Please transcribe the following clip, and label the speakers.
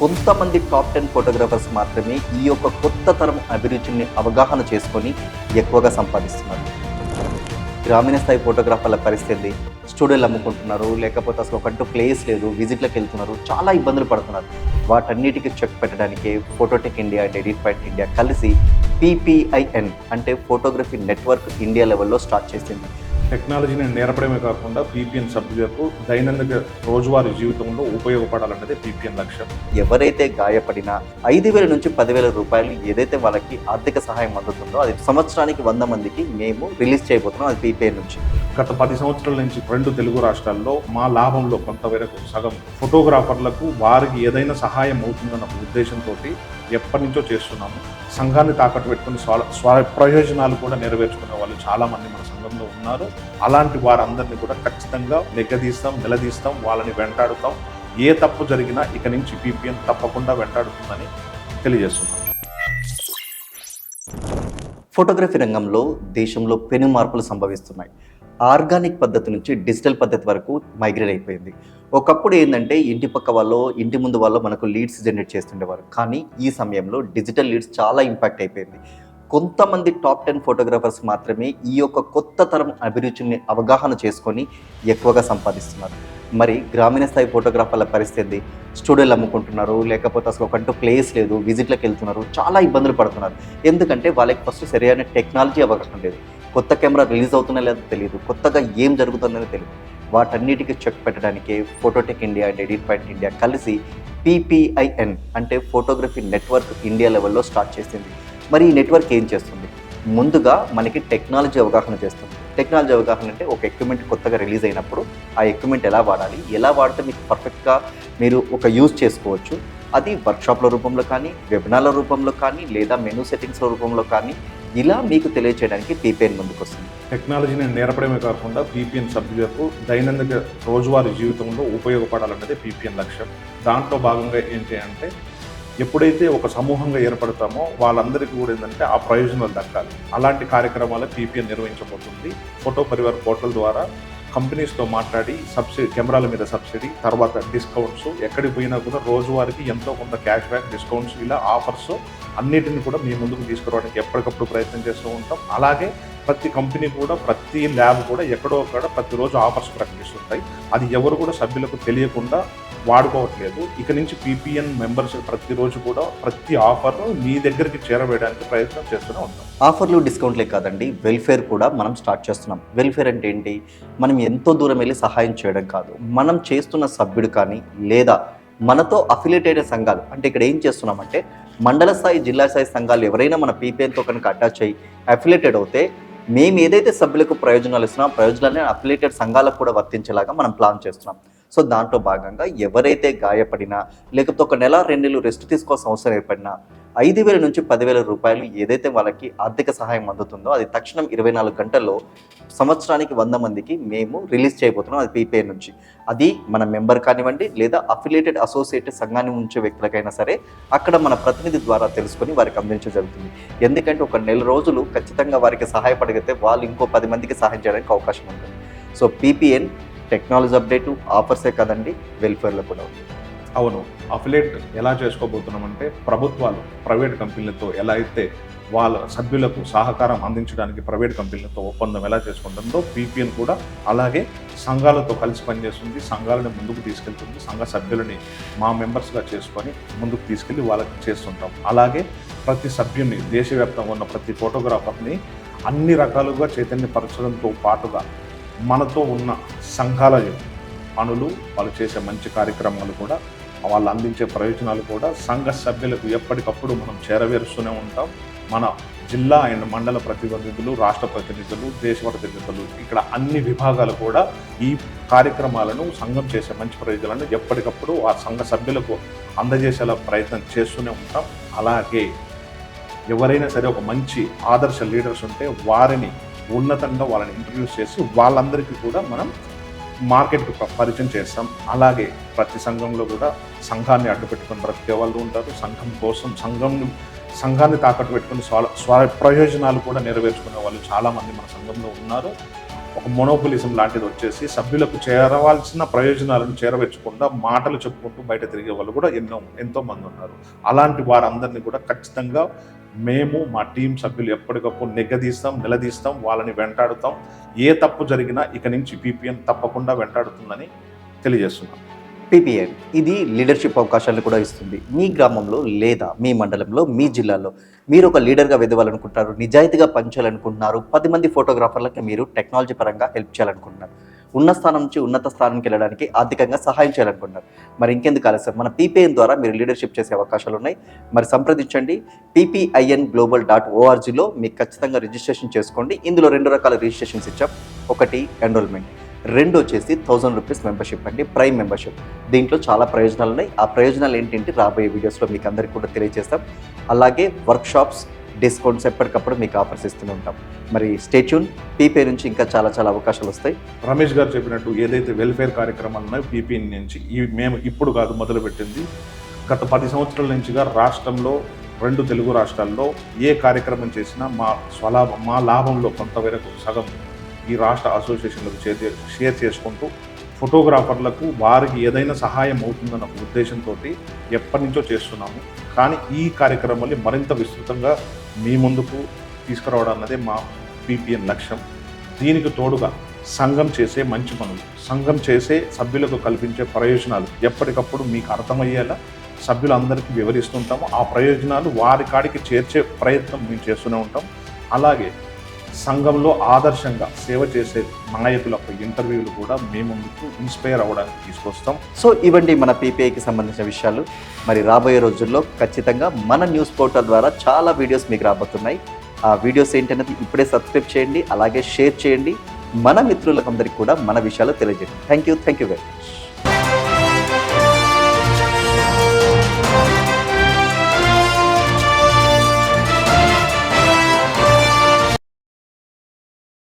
Speaker 1: కొంతమంది top 10 photographers మాత్రమే ఈ యొక్క కొత్త తరం అభిరుచిని అవగాహన చేసుకొని ఎక్కువగా సంపాదిస్తున్నారు. గ్రామీణ స్థాయి ఫోటోగ్రాఫర్ల పరిస్థితి స్టూడియోలు అమ్ముకుంటున్నారు, లేకపోతే అసలు ఒకటూ ప్లేస్ లేదు, విజిట్లకు వెళ్తున్నారు, చాలా ఇబ్బందులు పడుతున్నారు. వాటన్నిటికీ చెక్ పెట్టడానికి Phototech India and edit point India కలిసి PPIN అంటే ఫోటోగ్రఫీ నెట్వర్క్ ఇండియా లెవెల్లో స్టార్ట్ చేసింది.
Speaker 2: టెక్నాలజీని నేర్పడమే కాకుండా పీపీఎన్ సభ్యులకు దైనందిక రోజువారీ జీవితంలో ఉపయోగపడాలన్నదే పీపీఎన్ లక్ష్యం.
Speaker 1: ఎవరైతే గాయపడినా 5,000 నుంచి 10,000 రూపాయలు ఏదైతే వాళ్ళకి ఆర్థిక సహాయం అందుతుందో అది సంవత్సరానికి 100 మందికి మేము రిలీజ్ చేయబోతున్నాం. అది PPIN నుంచి.
Speaker 2: గత 10 సంవత్సరాల నుంచి 2 తెలుగు రాష్ట్రాల్లో మా లాభంలో కొంతవరకు సగం ఫోటోగ్రాఫర్లకు వారికి ఏదైనా సహాయం అవుతుందన్న ఉద్దేశంతో ఎప్పటి నుంచో చేస్తున్నాము. సంఘాన్ని తాకట్టు పెట్టుకుని స్వ ప్రయోజనాలు కూడా నెరవేర్చుకునే వాళ్ళు చాలామంది మన సంఘంలో ఉన్నారు. అలాంటి వారందరినీ కూడా ఖచ్చితంగా నిలదీస్తాం, వాళ్ళని వెంటాడుతాం. ఏ తప్పు జరిగినా ఇక నుంచి PPN తప్పకుండా వెంటాడుతుందని తెలియజేస్తున్నాం.
Speaker 1: ఫోటోగ్రఫీ రంగంలో దేశంలో పెను మార్పులు సంభవిస్తున్నాయి. ఆర్గానిక్ పద్ధతి నుంచి డిజిటల్ పద్ధతి వరకు మైగ్రేట్ అయిపోయింది. ఒకప్పుడు ఏంటంటే ఇంటి పక్క వాళ్ళు, ఇంటి ముందు వాళ్ళు మనకు లీడ్స్ జనరేట్ చేస్తుండేవారు. కానీ ఈ సమయంలో డిజిటల్ లీడ్స్ చాలా ఇంపాక్ట్ అయిపోయింది. కొంతమంది టాప్ 10 ఫోటోగ్రాఫర్స్ మాత్రమే ఈ యొక్క కొత్త తరం అభిరుచిని అవగాహన చేసుకొని ఎక్కువగా సంపాదిస్తున్నారు. మరి గ్రామీణ స్థాయి ఫోటోగ్రాఫర్ల పరిస్థితి స్టూడియోలు అమ్ముకుంటున్నారు, లేకపోతే అసలు ఒకటూ ప్లేస్ లేదు, విజిట్లకు వెళ్తున్నారు, చాలా ఇబ్బందులు పడుతున్నారు. ఎందుకంటే వాళ్ళకి ఫస్ట్ సరైన టెక్నాలజీ అవగాహన లేదు. కొత్త కెమెరా రిలీజ్ అవుతున్నా లేదో తెలియదు, కొత్తగా ఏం జరుగుతుందో తెలియదు. వాటన్నిటికీ చెక్ పెట్టడానికి Phototech India and edit point India కలిసి PPIN అంటే ఫోటోగ్రఫీ నెట్వర్క్ ఇండియా లెవెల్లో స్టార్ట్ చేసింది. మరి ఈ నెట్వర్క్ ఏం చేస్తుంది? ముందుగా మనకి టెక్నాలజీ అవగాహన చేస్తుంది. టెక్నాలజీ అవగాహన అంటే ఒక ఎక్విప్మెంట్ కొత్తగా రిలీజ్ అయినప్పుడు ఆ ఎక్విప్మెంట్ ఎలా వాడాలి, ఎలా వాడితే మీకు పర్ఫెక్ట్గా మీరు ఒక యూజ్ చేసుకోవచ్చు. అది వర్క్షాప్ల రూపంలో కానీ, వెబినార్ల రూపంలో కానీ, లేదా మెనూ సెట్టింగ్స్ల రూపంలో కానీ ఇలా మీకు తెలియచేయడానికి PPN ముందుకు వస్తుంది.
Speaker 2: టెక్నాలజీని నేర్పడమే కాకుండా పీపీఎన్ సభ్యులకు దైనందిక రోజువారీ జీవితంలో ఉపయోగపడాలన్నదే పీపీఎన్ లక్ష్యం. దాంట్లో భాగంగా ఏంటి అంటే ఎప్పుడైతే ఒక సమూహంగా ఏర్పడతామో వాళ్ళందరికీ కూడా ఏంటంటే ఆ ప్రయోజనాలు దక్కాలి. అలాంటి కార్యక్రమాలు PPN నిర్వహించబోతుంది. ఫోటో పరివార్ పోర్టల్ ద్వారా కంపెనీస్తో మాట్లాడి సబ్సిడీ, కెమెరాల మీద సబ్సిడీ, తర్వాత డిస్కౌంట్స్, ఎక్కడికి పోయినా కూడా రోజువారికి ఎంతో కొంత క్యాష్ బ్యాక్, డిస్కౌంట్స్, ఇలా ఆఫర్స్ అన్నిటిని కూడా మీ ముందుకు తీసుకురావడానికి ఎప్పటికప్పుడు ప్రయత్నం చేస్తూ ఉంటాం. అలాగే ప్రతి కంపెనీ కూడా, ప్రతి ల్యాబ్ కూడా ఎక్కడో అక్కడ ప్రతిరోజు ఆఫర్స్ ప్రకటిస్తుంటాయి. అది ఎవరు కూడా సభ్యులకు తెలియకుండా వాడుకోవట్లేదు. ఇక నుంచి PPN మెంబర్స్ ప్రతిరోజు కూడా ప్రతి ఆఫర్ను మీ దగ్గరికి చేరవేయడానికి ప్రయత్నం చేస్తూనే ఉంటాం.
Speaker 1: ఆఫర్లు, డిస్కౌంట్లే కాదండి, వెల్ఫేర్ కూడా మనం స్టార్ట్ చేస్తున్నాం. వెల్ఫేర్ అంటే ఏంటి? మనం ఎంతో దూరం వెళ్ళి సహాయం చేయడం కాదు, మనం చేస్తున్న సభ్యుడు కానీ లేదా మనతో అఫిలియేట్ అయిన సంఘాలు, అంటే ఇక్కడ ఏం చేస్తున్నామంటే మండల స్థాయి, జిల్లా స్థాయి సంఘాలు ఎవరైనా మన PPNతో కనుక అటాచ్ అయ్యి అఫిలియేటెడ్ అవుతే మేము ఏదైతే సభ్యులకు ప్రయోజనాలు ఇస్తున్నాం, ప్రయోజనాన్ని అఫిలియేటెడ్ సంఘాలకు కూడా వర్తించేలాగా మనం ప్లాన్ చేస్తున్నాం. సో దాంట్లో భాగంగా ఎవరైతే గాయపడినా, లేకపోతే ఒక నెల 2 నెలలు రెస్ట్ తీసుకోవాల్సిన అవసరం ఏర్పడినా 5,000 నుంచి 10,000 రూపాయలు ఏదైతే వాళ్ళకి ఆర్థిక సహాయం అందుతుందో అది తక్షణం 24 గంటల్లో సంవత్సరానికి 100 మందికి మేము రిలీజ్ చేయబోతున్నాం. అది PPN నుంచి. అది మన మెంబర్ కానివ్వండి, లేదా అఫిలియేటెడ్ అసోసియేటెడ్ సంఘాన్ని ఉంచే వ్యక్తులకైనా సరే అక్కడ మన ప్రతినిధి ద్వారా తెలుసుకొని వారికి అందించడం జరుగుతుంది. ఎందుకంటే ఒక నెల రోజులు ఖచ్చితంగా వారికి సహాయపడితే వాళ్ళు ఇంకో 10 మందికి సహాయం చేయడానికి అవకాశం ఉంటుంది. సో PPN టెక్నాలజీ అప్డేటు, ఆఫర్సే కదండి, వెల్ఫేర్లో కూడా ఉంది.
Speaker 2: అవును, అఫిలియేట్ ఎలా చేసుకోబోతున్నామంటే ప్రభుత్వాలు ప్రైవేట్ కంపెనీలతో ఎలా అయితే వాళ్ళ సభ్యులకు సహకారం అందించడానికి ప్రైవేట్ కంపెనీలతో ఒప్పందం ఎలా చేసుకుంటుందో PPN కూడా అలాగే సంఘాలతో కలిసి పనిచేస్తుంది. సంఘాలను ముందుకు తీసుకెళ్తుంది. సంఘ సభ్యులని మా మెంబర్స్గా చేసుకొని ముందుకు తీసుకెళ్ళి వాళ్ళకి చేస్తుంటాం. అలాగే ప్రతి సభ్యుని, దేశవ్యాప్తంగా ఉన్న ప్రతి ఫోటోగ్రాఫర్ని అన్ని రకాలుగా చైతన్యపరచడంతో పాటుగా మనతో ఉన్న సంఘాల పనులు, వాళ్ళు చేసే మంచి కార్యక్రమాలు కూడా, వాళ్ళు అందించే ప్రయోజనాలు కూడా సంఘ సభ్యులకు ఎప్పటికప్పుడు మనం చేరవేరుస్తూనే ఉంటాం. మన జిల్లా అండ్ మండల ప్రతినిధులు, రాష్ట్ర ప్రతినిధులు, దేశ ప్రతినిధులు, ఇక్కడ అన్ని విభాగాలు కూడా ఈ కార్యక్రమాలను, సంఘం చేసే మంచి ప్రయోజనాలను ఎప్పటికప్పుడు ఆ సంఘ సభ్యులకు అందజేసేలా ప్రయత్నం చేస్తూనే ఉంటాం. అలాగే ఎవరైనా సరే ఒక మంచి ఆదర్శ లీడర్స్ ఉంటే వారిని ఉన్నతంగా వాళ్ళని ఇంట్రడ్యూస్ చేసి వాళ్ళందరికీ కూడా మనం మార్కెట్కి పరిచయం చేస్తాం. అలాగే ప్రతి సంఘంలో కూడా సంఘాన్ని అడ్డుపెట్టుకొని బ్రతికే వాళ్ళు ఉంటారు. సంఘం కోసం సంఘాన్ని తాకట్టు పెట్టుకుని స్వ ప్రయోజనాలు కూడా నెరవేర్చుకునే వాళ్ళు చాలామంది మన సంఘంలో ఉన్నారు. ఒక మొనోపొలిజం లాంటిది వచ్చేసి సభ్యులకు చేరవలసిన ప్రయోజనాలను చేరవేర్చకుండా మాటలు చెప్పుకుంటూ బయట తిరిగే వాళ్ళు కూడా ఎంతో మంది ఉన్నారు. అలాంటి వారందరినీ కూడా ఖచ్చితంగా మేము మా టీం సభ్యులు ఎప్పటికప్పుడు నిలదీస్తాం, వాళ్ళని వెంటాడుతాం. ఏ తప్పు జరిగినా ఇక నుంచి పీపీఎన్ తప్పకుండా వెంటాడుతుందని తెలియజేస్తున్నాం.
Speaker 1: పీపీఎన్ ఇది లీడర్షిప్ అవకాశాలను కూడా ఇస్తుంది. మీ గ్రామంలో లేదా మీ మండలంలో, మీ జిల్లాలో మీరు ఒక లీడర్గా ఎదగాలనుకుంటున్నారు, నిజాయితీగా పనిచేయాలనుకుంటున్నారు, 10 మంది ఫోటోగ్రాఫర్లకి మీరు టెక్నాలజీ పరంగా హెల్ప్ చేయాలనుకుంటున్నారు, ఉన్న స్థానం నుంచి ఉన్నత స్థానానికి వెళ్ళడానికి ఆర్థికంగా సహాయం చేయాలనుకుంటున్నారు. మరి ఇంకెందుకు ఆలస్యం, మన పీపీఎన్ ద్వారా మీరు లీడర్షిప్ చేసే అవకాశాలు ఉన్నాయి. మరి సంప్రదించండి. ppinglobal.orgలో మీకు ఖచ్చితంగా రిజిస్ట్రేషన్ చేసుకోండి. ఇందులో 2 రకాల రిజిస్ట్రేషన్స్ ఇచ్చాం. ఒకటి ఎన్రోల్మెంట్, 2 వచ్చేసి 1000 రూపీస్ మెంబర్షిప్ అండి, ప్రైమ్ మెంబర్షిప్. దీంట్లో చాలా ప్రయోజనాలు ఉన్నాయి. ఆ ప్రయోజనాలు ఏంటంటే రాబోయే వీడియోస్లో మీకు అందరికీ కూడా తెలియజేస్తాం. అలాగే వర్క్షాప్స్, డిస్కౌంట్స్ ఎప్పటికప్పుడు మీకు ఆఫర్స్ ఇస్తూనే ఉంటాం. మరి స్టే ట్యూన్. పీపీఐ నుంచి ఇంకా చాలా అవకాశాలు వస్తాయి.
Speaker 2: రమేష్ గారు చెప్పినట్టు ఏదైతే వెల్ఫేర్ కార్యక్రమాలు ఉన్నాయో పీపీఎన్ నుంచి మేము ఇప్పుడు కాదు మొదలుపెట్టింది, గత 10 సంవత్సరాల నుంచిగా రాష్ట్రంలో 2 తెలుగు రాష్ట్రాల్లో ఏ కార్యక్రమం చేసినా మా లాభంలో కొంతవరకు సగం ఈ రాష్ట్ర అసోసియేషన్లకు షేర్ చేసుకుంటూ ఫోటోగ్రాఫర్లకు వారికి ఏదైనా సహాయం అవుతుందన్న ఉద్దేశంతో ఎప్పటి నుంచో చేస్తున్నాము. కానీ ఈ కార్యక్రమాన్ని మరింత విస్తృతంగా మీ ముందుకు తీసుకురావడం అన్నదే మా పీపీఎన్ లక్ష్యం. దీనికి తోడుగా సంఘం చేసే మంచి పనులు, సంఘం చేసే సభ్యులకు కల్పించే ప్రయోజనాలు ఎప్పటికప్పుడు మీకు అర్థమయ్యేలా సభ్యులందరికీ వివరిస్తుంటాము. ఆ ప్రయోజనాలు వారి కాడికి చేర్చే ప్రయత్నం మేము చేస్తూనే ఉంటాం. అలాగే సంఘంలో ఆదర్శంగా సేవ చేసే నాయకులకు ఇంటర్వ్యూలు కూడా మేము ముందుకు ఇన్స్పైర్ అవ్వడానికి తీసుకొస్తాం.
Speaker 1: సో ఇవండి మన పీపీఐకి సంబంధించిన విషయాలు. మరి రాబోయే రోజుల్లో ఖచ్చితంగా మన న్యూస్ పోర్టల్ ద్వారా చాలా వీడియోస్ మీకు రాబోతున్నాయి. ఆ వీడియోస్ ఏంటనేది ఇప్పుడే సబ్స్క్రైబ్ చేయండి, అలాగే షేర్ చేయండి. మన మిత్రులందరికీ కూడా మన విషయాలు తెలియజేయండి. Thank you very much.